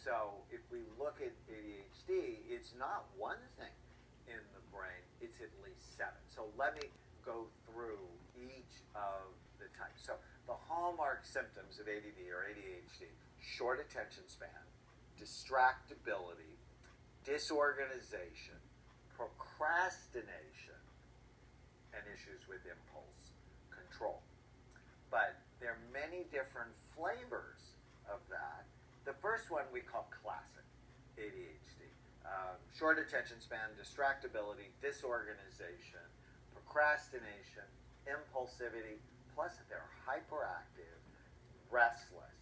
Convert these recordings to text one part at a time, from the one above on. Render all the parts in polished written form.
So if we look at ADHD, it's not one thing in the brain, it's at least 7. So let me go through each of the types. So the hallmark symptoms of ADD or ADHD: short attention span, distractibility, disorganization, procrastination, and issues with impulse control. But there are many different flavors of that. The first one we call classic ADHD. Short attention span, distractibility, disorganization, procrastination, impulsivity, plus they're hyperactive, restless,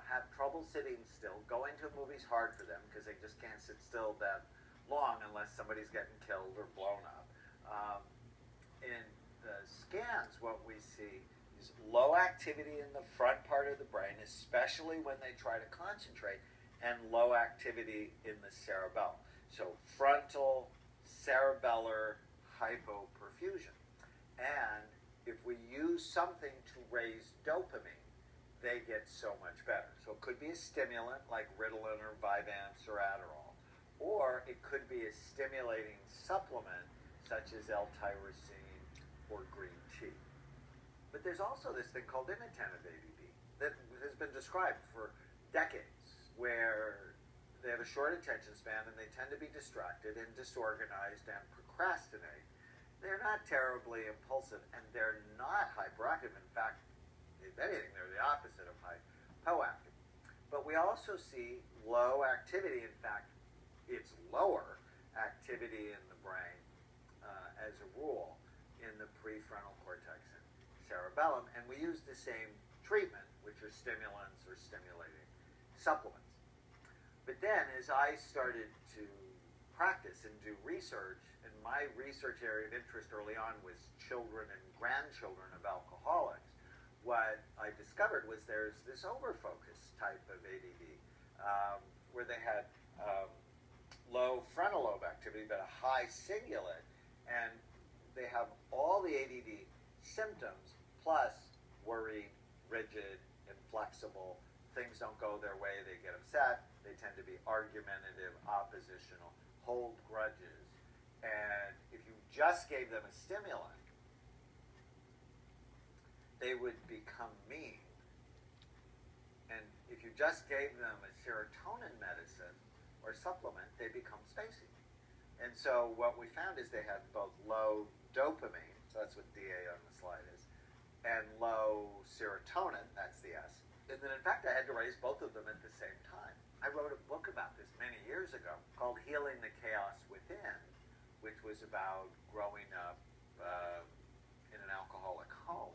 have trouble sitting still. Going to a movie's hard for them because they just can't sit still that long unless somebody's getting killed or blown up. In the scans, what we see is low activity in the front part of the brain, especially when they try to concentrate, and low activity in the cerebellum. So frontal, cerebellar hypoperfusion. And if we use something to raise dopamine, they get so much better. So it could be a stimulant like Ritalin or Vyvanse or Adderall, or it could be a stimulating supplement such as L-tyrosine or green tea. But there's also this thing called inattentive ADD that has been described for decades, where they have a short attention span and they tend to be distracted and disorganized and procrastinate. They're not terribly impulsive and they're not hyperactive. In fact, if anything, they're the opposite of hypoactive. But we also see low activity. In fact, it's lower activity in the brain as a rule in the prefrontal cortex and cerebellum. And we use the same treatment, which are stimulants or stimulating supplements. But then as I started to practice and do research, and my research area of interest early on was children and grandchildren of alcoholics, what I discovered was there's this overfocus type of ADD where they had low frontal lobe activity but a high cingulate, and they have all the ADD symptoms plus worried, rigid, inflexible. Things don't go their way, they get upset, they tend to be argumentative, oppositional, hold grudges. And if you just gave them a stimulant, they would become mean. And if you just gave them a serotonin medicine or supplement, they become spacey. And so what we found is they had both low dopamine, so that's what DA on the slide is, and low serotonin, that's the S. And then in fact I had to raise both of them at the same time. I wrote a book about this many years ago called Healing the Chaos Within, which was about growing up in an alcoholic home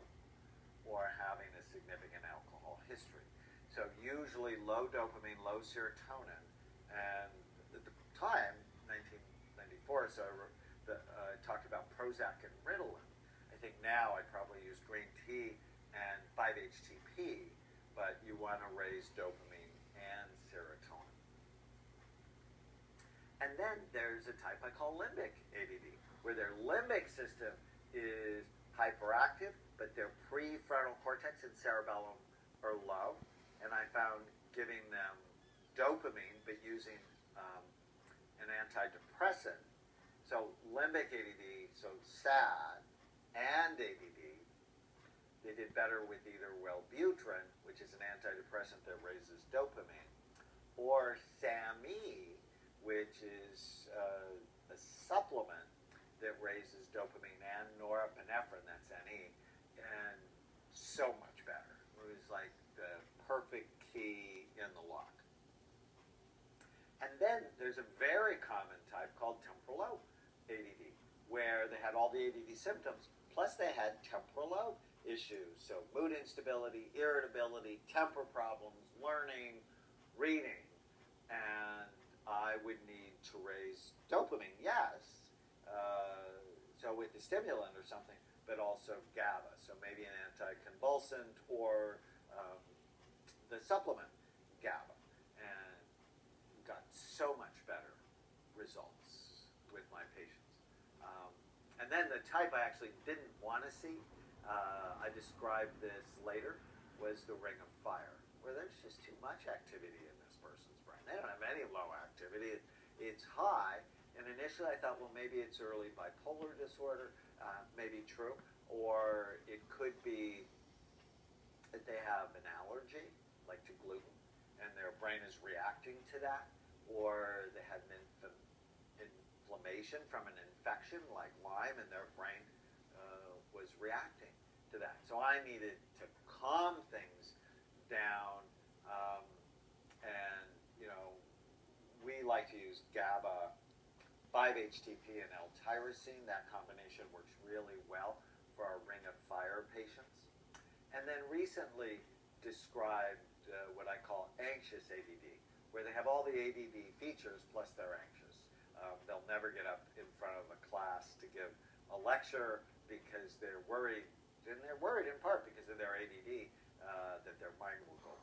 or having a significant alcohol history. So usually low dopamine, low serotonin, and at the time, 1994, so I talked about Prozac and Ritalin. I think now I'd probably use green tea and 5-HTP, but you want to raise dopamine and serotonin. And then there's a type I call limbic ADD, where their limbic system is hyperactive, but their prefrontal cortex and cerebellum are low. And I found giving them dopamine, but using an antidepressant. So limbic ADD, so SAD and ADD, they did better with either Wellbutrin, which is an antidepressant that raises dopamine, or SAMe, which is a supplement that raises dopamine, and norepinephrine, that's NE, and so much better. It was like the perfect key in the lock. And then there's a very common type called temporal lobe ADD, where they had all the ADD symptoms, plus they had temporal lobe issues, so mood instability, irritability, temper problems, learning, reading, and I would need to raise dopamine, yes, so with the stimulant or something, but also GABA, so maybe an anticonvulsant or the supplement GABA, and got so much better results with my patients. And then the type I actually didn't want to see, I described this later, was the ring of fire, where there's just too much activity in this person's brain. but it's high. And initially I thought, well, maybe it's early bipolar disorder, maybe true, or it could be that they have an allergy, like to gluten, and their brain is reacting to that, or they had an inflammation from an infection like Lyme, and their brain was reacting to that. So I needed to calm things down, and we like to use GABA, 5-HTP, and L-tyrosine. That combination works really well for our Ring of Fire patients. And then recently described what I call anxious ADD, where they have all the ADD features plus they're anxious. They'll never get up in front of a class to give a lecture because they're worried, and they're worried in part because of their ADD, that their mind will go